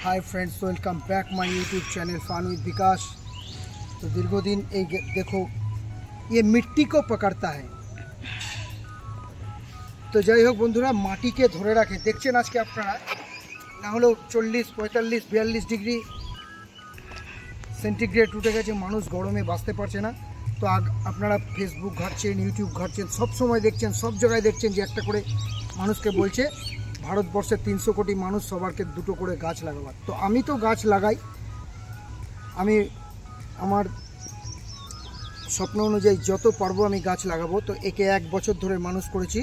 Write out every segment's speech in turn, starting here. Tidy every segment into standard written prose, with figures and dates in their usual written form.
Hi friends, welcome back my YouTube channel fun with Vikas. तो दीर्घदिन देखो ये मिट्टी को पकड़ता है। तो যাই হোক বন্ধুরা, মাটিকে ধরে রাখে। দেখছেন আজকে আপনারা না হলেও 40, 45, 42 ডিগ্রি সেন্টিগ্রেড উঠে গেছে, মানুষ গরমে বাঁচতে পারছে না। তো আপনারা ফেসবুক ঘাঁটছেন, ইউটিউব ঘাঁটছেন, সব সময় দেখছেন, সব জায়গায় দেখছেন যে একটা করে মানুষকে বলছে ভারতবর্ষের 300 কোটি মানুষ সবারকে দুটো করে গাছ লাগাবার। তো আমি তো গাছ লাগাই, আমি আমার স্বপ্ন অনুযায়ী যত পারবো আমি গাছ লাগাবো। তো একে 1 বছর ধরে মানুষ করেছি,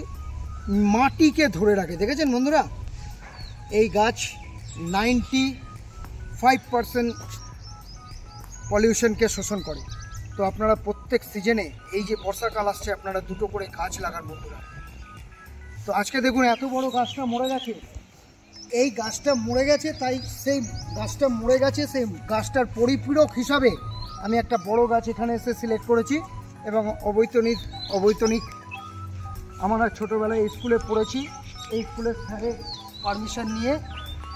মাটিকে ধরে রাখে। দেখেছেন বন্ধুরা, এই গাছ 95% পলিউশনকে শোষণ করে। তো আপনারা প্রত্যেক সিজনে এই যে বর্ষাকাল আসছে আপনারা দুটো করে গাছ লাগান বন্ধুরা। তো আজকে দেখুন এত বড় গাছটা মরে গেছে, এই গাছটা মরে গেছে, তাই সেই গাছটা মরে গেছে সেই গাছটার পরিপূরক হিসাবে আমি একটা বড় গাছ এখানে এসে সিলেক্ট করেছি। এবং অবৈতনিক আমরা ছোটোবেলায় স্কুলে পড়েছি, এই স্কুলের স্যারের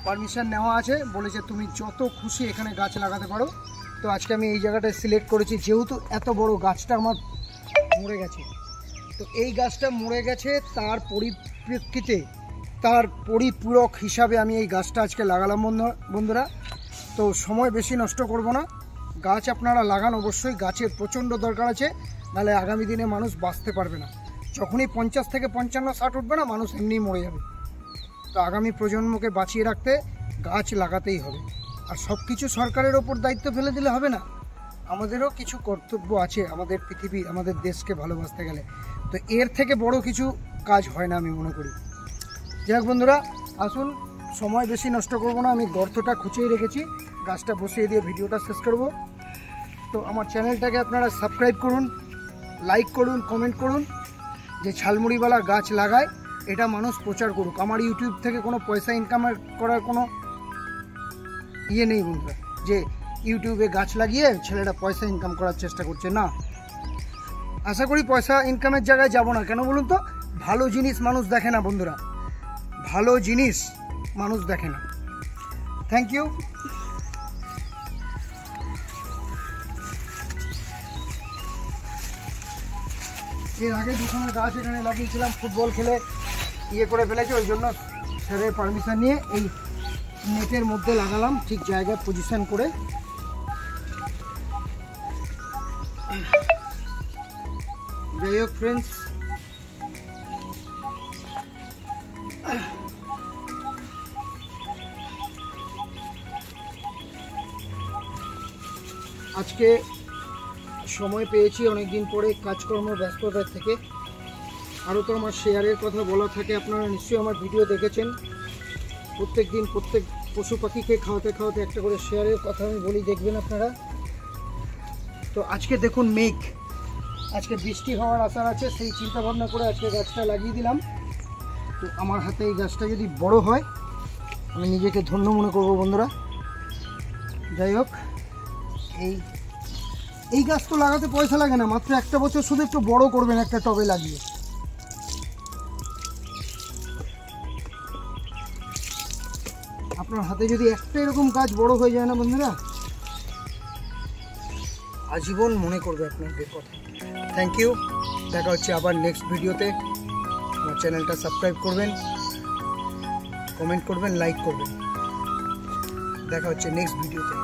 পারমিশন নেওয়া আছে, বলেছে তুমি যত খুশি এখানে গাছ লাগাতে পারো। তো আজকে আমি এই জায়গাটায় সিলেক্ট করেছি, যেহেতু এত বড় গাছটা আমার মরে গেছে। তো এই গাছটা মরে গেছে, তার পরিপ্রেক্ষিতে তার পরিপূরক হিসাবে আমি এই গাছটা আজকে লাগালাম বন্ধুরা। তো সময় বেশি নষ্ট করব না, গাছ আপনারা লাগান অবশ্যই। গাছের প্রচণ্ড দরকার আছে, নাহলে আগামী দিনে মানুষ বাঁচতে পারবে না। যখনই 50 থেকে 55, 60 উঠবে না, মানুষ এমনিই মরে যাবে। তো আগামী প্রজন্মকে বাঁচিয়ে রাখতে গাছ লাগাতেই হবে। আর সব কিছু সরকারের ওপর দায়িত্ব ফেলে দিলে হবে না, আমাদেরও কিছু কর্তব্য আছে আমাদের পৃথিবী, আমাদের দেশকে ভালোবাসতে গেলে। তো এর থেকে বড় কিছু কাজ হয় না আমি মনে করি। যাই হোক বন্ধুরা, আসুন, সময় বেশি নষ্ট করব না, আমি গর্তটা খুঁচিয়ে রেখেছি, গাছটা বসিয়ে দিয়ে ভিডিওটা শেষ করব। তো আমার চ্যানেলটাকে আপনারা সাবস্ক্রাইব করুন, লাইক করুন, কমেন্ট করুন, যে ঝালমুড়িওয়ালা গাছ লাগায় এটা মানুষ প্রচার করুক। আমার ইউটিউব থেকে কোনো পয়সা ইনকাম করার কোনো ইয়ে নেই বন্ধুরা, যে ইউটিউবে গাছ লাগিয়ে ছেলেটা পয়সা ইনকাম করার চেষ্টা করছে, না। আশা করি পয়সা ইনকামের জায়গায় যাব না। কেন বলুন তো, ভালো জিনিস মানুষ দেখে না বন্ধুরা, ভালো জিনিস মানুষ দেখে না। Thank you. এর আগে দুখানা গাছ এখানে লাগিয়েছিলাম, ফুটবল খেলে ইয়ে করে ফেলেছে, ওই জন্য স্যারের পারমিশন নিয়ে এই নেটের মধ্যে লাগালাম, ঠিক জায়গায় পজিশন করে। যাই হোক ফ্রেন্ডস, আজকে সময় পেয়েছি অনেক দিন পরে কাজকর্ম ব্যস্ততার থেকে। আরও তো আমার শেয়ারের কথা বলা থাকে, আপনারা নিশ্চয়ই আমার ভিডিও দেখেছেন। প্রত্যেক দিন প্রত্যেক পশু পাখিকে খাওয়াতে খাওয়াতে একটা করে শেয়ারের কথা আমি বলি, দেখবেন আপনারা। তো আজকে দেখুন মেঘ, আজকে বৃষ্টি হওয়ার আশা আছে, সেই চিন্তা ভাবনা করে আজকে গাছটা লাগিয়ে দিলাম। তো আমার হাতে এই গাছটা যদি বড় হয় আমি নিজেকে ধন্য মনে করব বন্ধুরা। যাই হোক, এই গাছ তো লাগাতে পয়সা লাগে না, মাত্র একটা বছর শুধু একটু বড় করবেন একটা টবে লাগিয়ে। আপনার হাতে যদি একটা এরকম গাছ বড় হয়ে যায় না বন্ধুরা, আজীবন মনে করবে আপনাদের কথা। থ্যাংক ইউ, দেখা হচ্ছে আবার নেক্সট ভিডিওতে। আমার চ্যানেলটা সাবস্ক্রাইব করবেন, কমেন্ট করবেন, লাইক করবেন। দেখা হচ্ছে নেক্সট ভিডিওতে।